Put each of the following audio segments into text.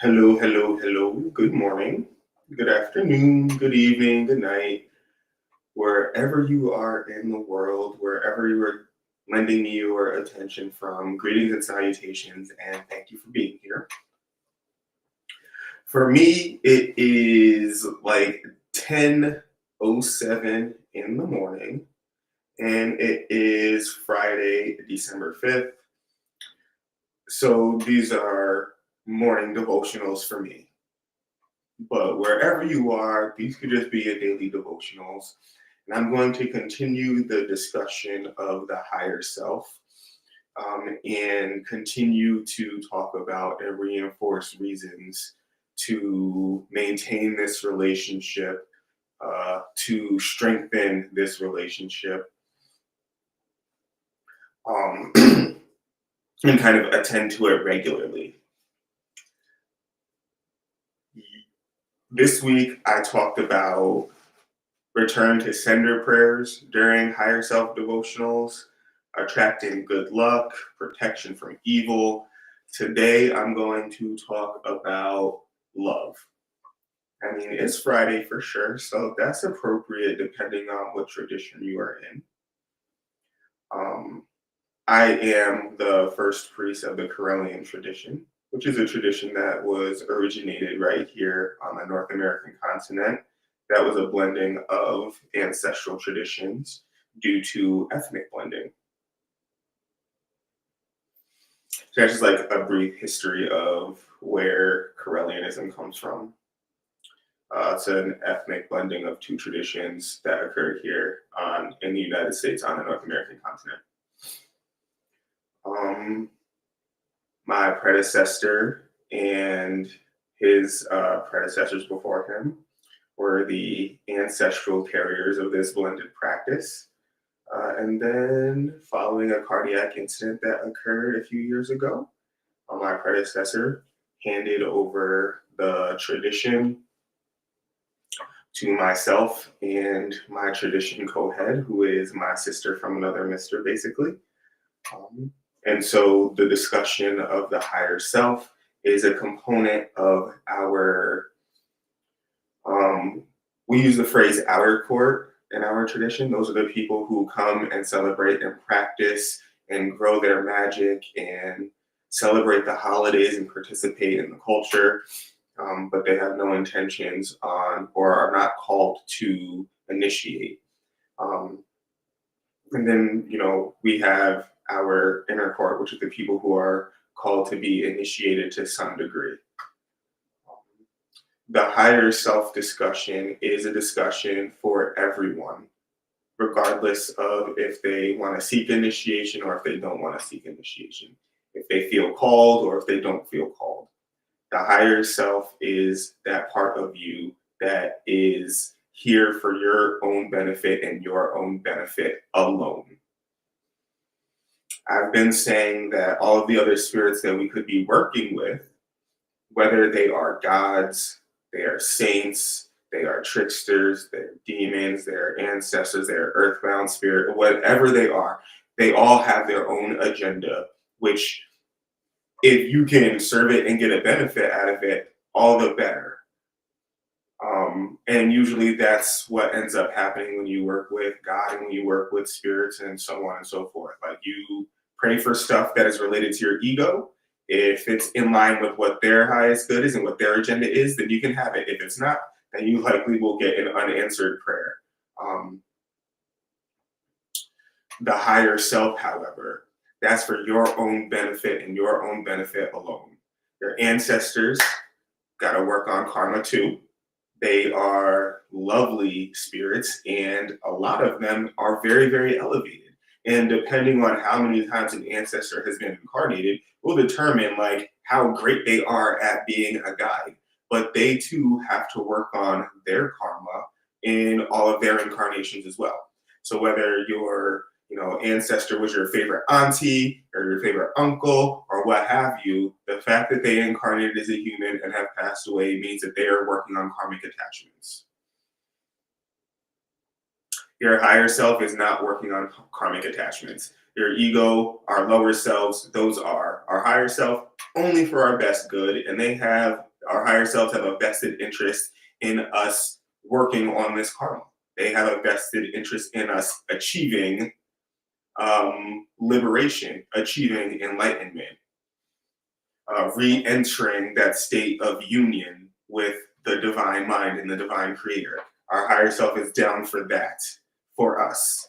Hello, hello, hello. Good morning, good afternoon, good evening, good night, wherever you are in the world, wherever you are lending me your attention from. Greetings and salutations, and thank you for being here. For me, it is like 10:07 in the morning, and it is Friday, December 5th. So these are morning devotionals for me. But wherever you are, these could just be your daily devotionals. And I'm going to continue the discussion of the higher self and continue to talk about and reinforce reasons to maintain this relationship, to strengthen this relationship, um, and kind of attend to it regularly. This week, I talked about return to sender prayers during higher self devotionals, attracting good luck, protection from evil. Today, I'm going to talk about love. I mean, it's Friday for sure, so that's appropriate depending on what tradition you are in. Um, I am the first priest of the Corellian tradition, which is a tradition that was originated right here on the North American continent. That was a blending of ancestral traditions due to ethnic blending. So that's just like a brief history of where Corellianism comes from. It's an ethnic blending of two traditions that occurred here in the United States on the North American continent. Um, my predecessor and his predecessors before him were the ancestral carriers of this blended practice. And then, following a cardiac incident that occurred a few years ago, my predecessor handed over the tradition to myself and my tradition co-head, who is my sister from another mister, basically. Um, and so the discussion of the higher self is a component of our, we use the phrase outer court in our tradition. Those are the people who come and celebrate and practice and grow their magic and celebrate the holidays and participate in the culture, but they have no intentions on or are not called to initiate. Um, and then, we have our inner court, which is the people who are called to be initiated to some degree. The higher self discussion is a discussion for everyone, regardless of if they want to seek initiation or if they don't want to seek initiation, if they feel called or if they don't feel called. The higher self is that part of you that is here for your own benefit and your own benefit alone. I've been saying that all of the other spirits that we could be working with, whether they are gods, they are saints, they are tricksters, they're demons, they're ancestors, they're earthbound spirit, whatever they all have their own agenda, which if you can serve it and get a benefit out of it, all the better. And usually that's what ends up happening when you work with God and when you work with spirits and so on and so forth. Like you pray for stuff that is related to your ego. If it's in line with what their highest good is and what their agenda is, then you can have it. If it's not, then you likely will get an unanswered prayer. The higher self, however, that's for your own benefit and your own benefit alone. Your ancestors got to work on karma too. They are lovely spirits, and a lot of them are very, very elevated. And depending on how many times an ancestor has been incarnated, will determine like how great they are at being a guide. But they too have to work on their karma in all of their incarnations as well. So whether your ancestor was your favorite auntie or your favorite uncle or what have you, the fact that they incarnated as a human and have passed away means that they are working on karmic attachments. Your higher self is not working on karmic attachments. Your ego, our lower selves, those are our higher self only for our best good, and they have Our higher selves have a vested interest in us working on this karma. They have a vested interest in us achieving liberation, achieving enlightenment, re-entering that state of union with the divine mind and the divine creator. Our higher self is down for that for us.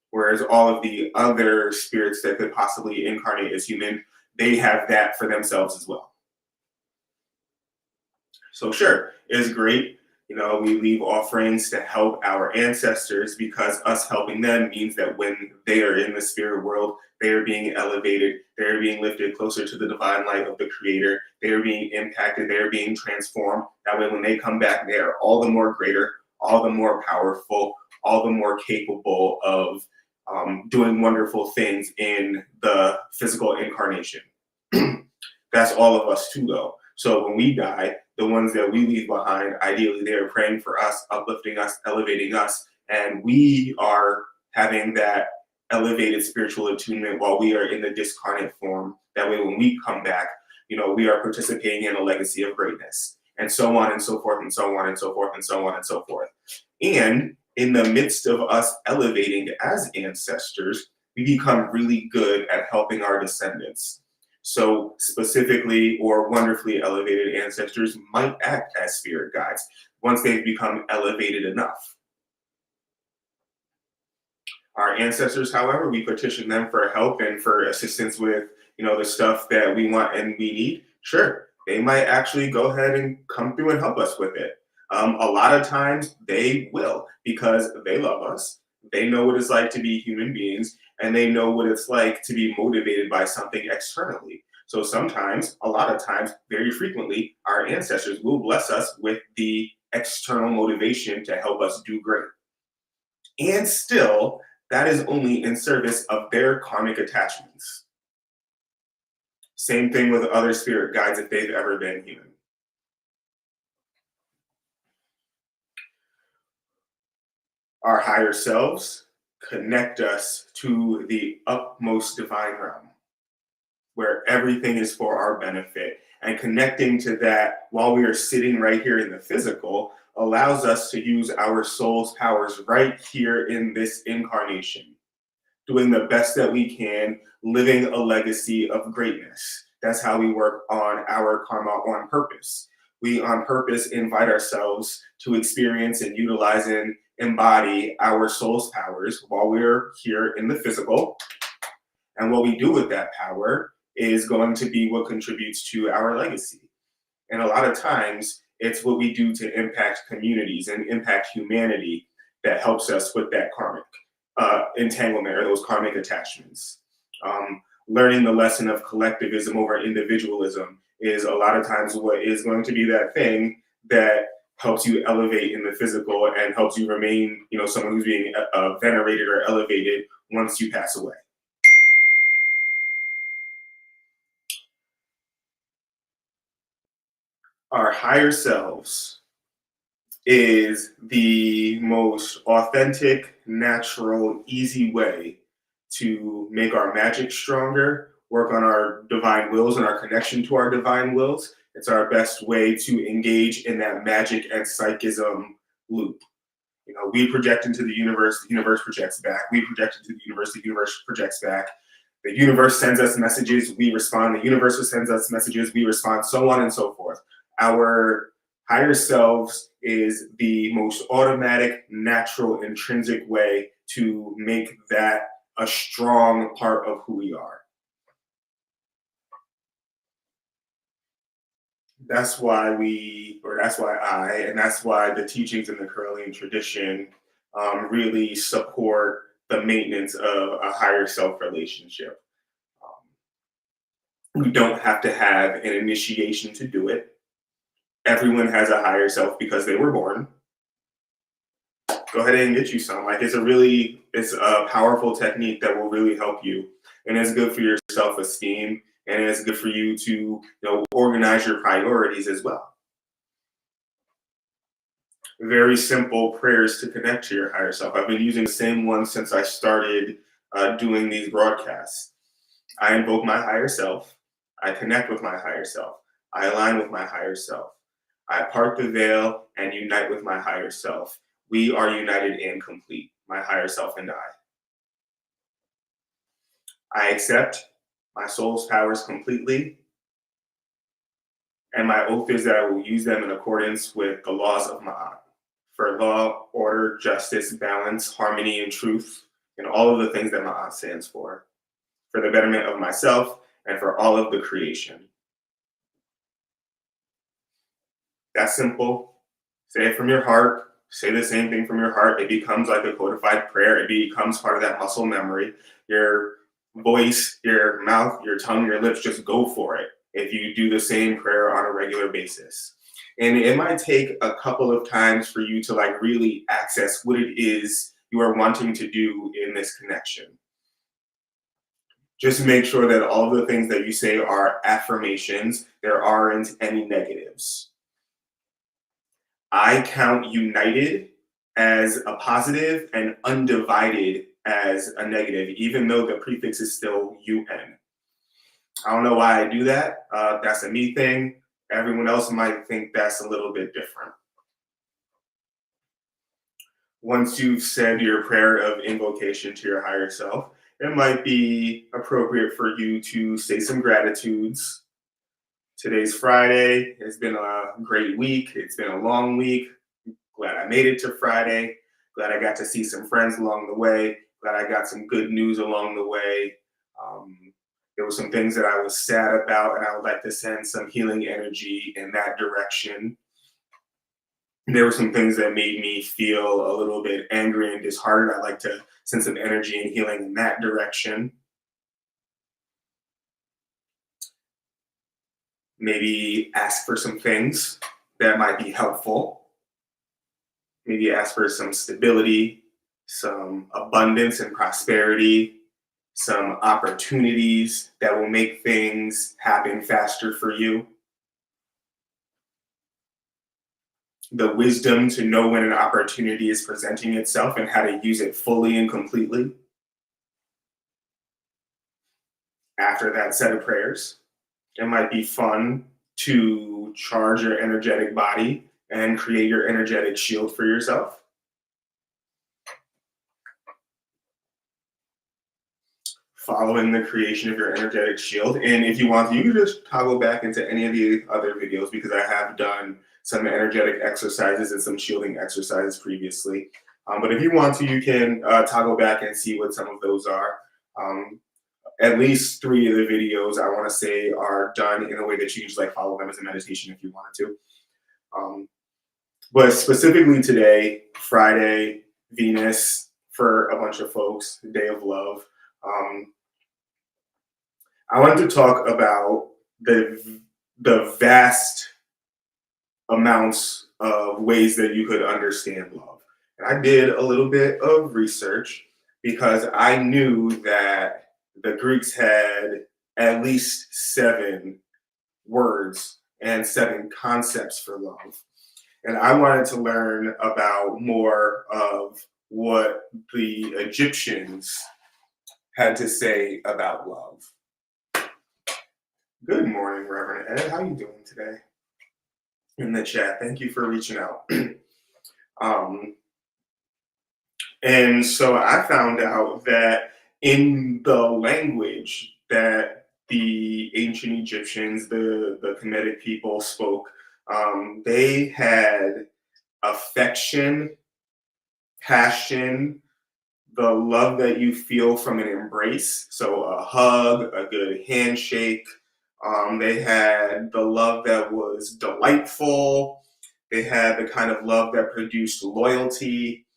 Whereas all of the other spirits that could possibly incarnate as human, they have that for themselves as well. So sure, it's great. We leave offerings to help our ancestors because us helping them means that when they are in the spirit world, they are being elevated, they are being lifted closer to the divine light of the creator, they are being impacted, they are being transformed. That way when they come back, they are all the more greater, all the more powerful, all the more capable of doing wonderful things in the physical incarnation. That's all of us too, though. So when we die, the ones that we leave behind, ideally, they are praying for us, uplifting us, elevating us, and we are having that elevated spiritual attunement while we are in the discarnate form. That way, when we come back, we are participating in a legacy of greatness, and so on and so forth, and so on and so forth, and so on and so forth. And in the midst of us elevating as ancestors, we become really good at helping our descendants. So specifically or wonderfully elevated ancestors might act as spirit guides once they've become elevated enough. Our ancestors, however, we petition them for help and for assistance with, the stuff that we want and we need. Sure, they might actually go ahead and come through and help us with it. A lot of times they will because they love us. They know what it's like to be human beings, and they know what it's like to be motivated by something externally. So sometimes, a lot of times, very frequently, our ancestors will bless us with the external motivation to help us do great. And still, that is only in service of their karmic attachments. Same thing with other spirit guides if they've ever been human. Our higher selves connect us to the utmost divine realm, where everything is for our benefit. And connecting to that while we are sitting right here in the physical allows us to use our soul's powers right here in this incarnation, doing the best that we can, living a legacy of greatness. That's how we work on our karma on purpose. We on purpose invite ourselves to experience and utilize and embody our soul's powers while we're here in the physical. And what we do with that power is going to be what contributes to our legacy. And a lot of times, it's what we do to impact communities and impact humanity that helps us with that karmic entanglement or those karmic attachments. Learning the lesson of collectivism over individualism is a lot of times what is going to be that thing that helps you elevate in the physical and helps you remain, someone who's being venerated or elevated once you pass away. Our higher selves is the most authentic, natural, easy way to make our magic stronger, work on our divine wills and our connection to our divine wills. It's our best way to engage in that magic and psychism loop. We project into the universe projects back. We project into the universe projects back. The universe sends us messages, we respond. The universe sends us messages, we respond, so on and so forth. Our higher selves is the most automatic, natural, intrinsic way to make that a strong part of who we are. That's why that's why the teachings in the Correllian tradition really support the maintenance of a higher self relationship. We don't have to have an initiation to do it. Everyone has a higher self because they were born. Go ahead and get you some. It's a powerful technique that will really help you, and it's good for your self-esteem, and it's good for you to organize your priorities as well. Very simple prayers to connect to your higher self. I've been using the same one since I started doing these broadcasts. I invoke my higher self. I connect with my higher self. I align with my higher self. I part the veil and unite with my higher self. We are united and complete, my higher self and I. I accept my soul's powers completely, and my oath is that I will use them in accordance with the laws of Ma'at, for law, order, justice, balance, harmony, and truth, and all of the things that Ma'at stands for the betterment of myself and for all of the creation. That's simple. Say it from your heart. Say the same thing from your heart. It becomes like a codified prayer. It becomes part of that muscle memory. Your voice, your mouth, your tongue, your lips, just go for it if you do the same prayer on a regular basis. And it might take a couple of times for you to like really access what it is you are wanting to do in this connection. Just make sure that all of the things that you say are affirmations. There aren't any negatives. I count united as a positive and undivided as a negative, even though the prefix is still UN. I don't know why I do that. That's a me thing. Everyone else might think that's a little bit different. Once you've said your prayer of invocation to your higher self, it might be appropriate for you to say some gratitudes. Today's Friday. It's been a great week. It's been a long week. Glad I made it to Friday. Glad I got to see some friends along the way. Glad I got some good news along the way. Um, there were some things that I was sad about, and I would like to send some healing energy in that direction. There were some things that made me feel a little bit angry and disheartened. I'd like to send some energy and healing in that direction. Maybe ask for some things that might be helpful. Maybe ask for some stability, some abundance and prosperity, some opportunities that will make things happen faster for you. The wisdom to know when an opportunity is presenting itself and how to use it fully and completely. After that set of prayers, it might be fun to charge your energetic body and create your energetic shield for yourself. Following the creation of your energetic shield. And if you want to, you can just toggle back into any of the other videos because I have done some energetic exercises and some shielding exercises previously. But if you want to, you can toggle back and see what some of those are. At least 3 of the videos I want to say are done in a way that you can just like follow them as a meditation if you wanted to. But specifically today, Friday, Venus, for a bunch of folks, Day of Love. I wanted to talk about the vast amounts of ways that you could understand love. And I did a little bit of research because I knew that the Greeks had at least 7 words and 7 concepts for love. And I wanted to learn about more of what the Egyptians had to say about love. Good morning, Reverend Ed. How you doing today? In the chat, thank you for reaching out. And so I found out that in the language that the ancient Egyptians, the Kemetic people spoke, they had affection, passion, the love that you feel from an embrace. So a hug, a good handshake. They had the love that was delightful. They had the kind of love that produced loyalty.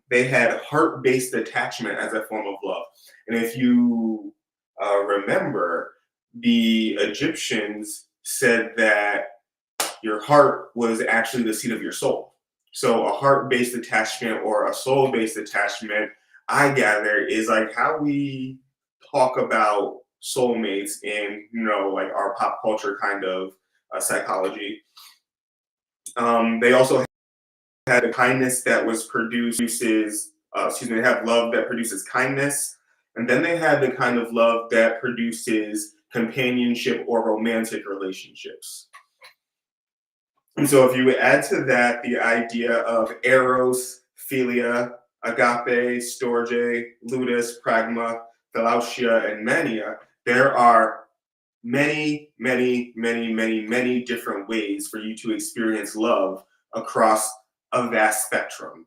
They had heart-based attachment as a form of love. And if you remember, the Egyptians said that your heart was actually the seat of your soul. So a heart-based attachment or a soul-based attachment, I gather, is like how we talk about soulmates in, like our pop culture kind of psychology. They also had a kindness that was they have love that produces kindness. And then they had the kind of love that produces companionship or romantic relationships. And so if you add to that the idea of eros, philia, agape, storge, ludus, pragma, philautia, and mania, there are many, many, many, many, many different ways for you to experience love across a vast spectrum.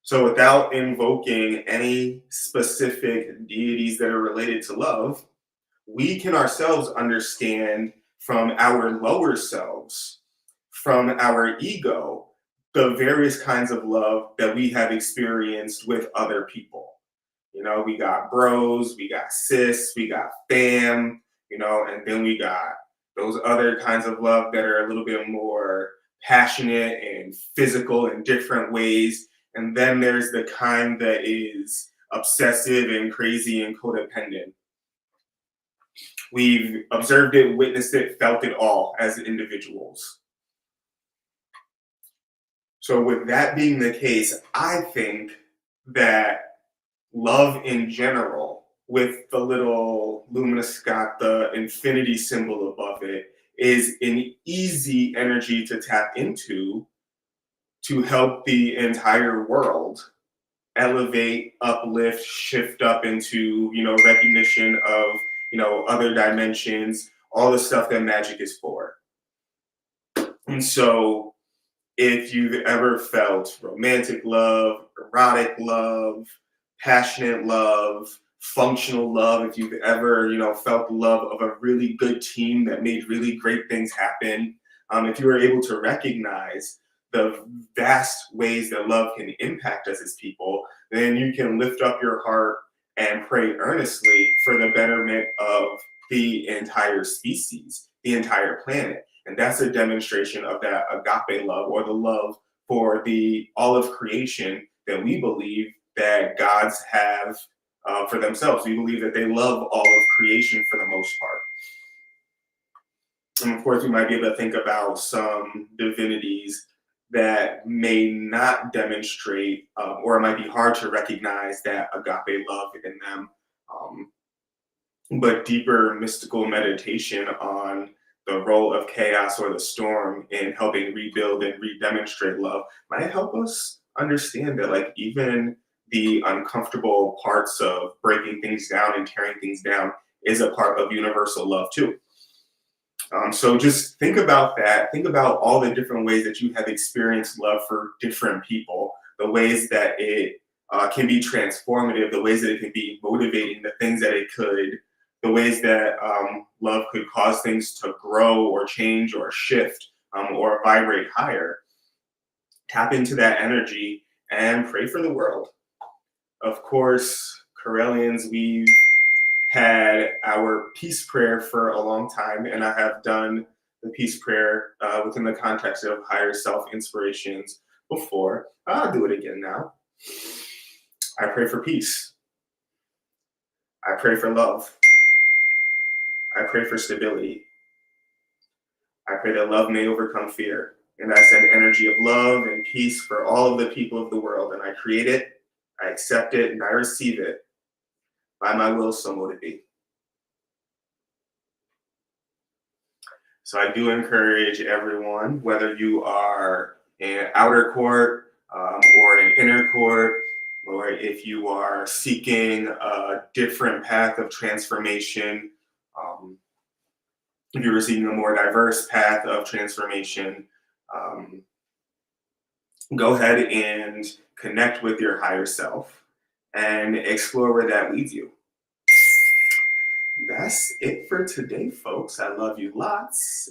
So without invoking any specific deities that are related to love, we can ourselves understand from our lower selves, from our ego, the various kinds of love that we have experienced with other people. You know, we got bros, we got sis, we got fam, and then we got those other kinds of love that are a little bit more passionate and physical in different ways. And then there's the kind that is obsessive and crazy and codependent. We've observed it, witnessed it, felt it all as individuals. So, with that being the case, I think that love in general, with the little luminous got the infinity symbol above it, is an easy energy to tap into to help the entire world elevate, uplift, shift up into, recognition of, other dimensions, all the stuff that magic is for. And so if you've ever felt romantic love, erotic love, passionate love, functional love, if you've ever, felt the love of a really good team that made really great things happen, if you were able to recognize the vast ways that love can impact us as people, then you can lift up your heart and pray earnestly for the betterment of the entire species, the entire planet. And that's a demonstration of that agape love, or the love for the all of creation that we believe that gods have for themselves. We believe that they love all of creation for the most part. And of course, we might be able to think about some divinities that may not demonstrate, or it might be hard to recognize that agape love in them. Um, but deeper mystical meditation on the role of chaos or the storm in helping rebuild and redemonstrate love might help us understand that, like, even the uncomfortable parts of breaking things down and tearing things down is a part of universal love too. So just think about that. Think about all the different ways that you have experienced love for different people, the ways that it can be transformative, the ways that it can be motivating, the things that it could, the ways that love could cause things to grow or change or shift, or vibrate higher. Tap into that energy and pray for the world. Of course, Corellians, we had our peace prayer for a long time, and I have done the peace prayer within the context of higher self inspirations before. I'll do it again now. I pray for peace. I pray for love. I pray for stability. I pray that love may overcome fear. And I send energy of love and peace for all of the people of the world. And I create it, I accept it, and I receive it by my will, so mote it be. So I do encourage everyone, whether you are in outer court, or an inner court, or if you are seeking a different path of transformation, um, if you're seeking a more diverse path of transformation, um, go ahead and connect with your higher self and explore where that leads you. That's it for today, folks. I love you lots.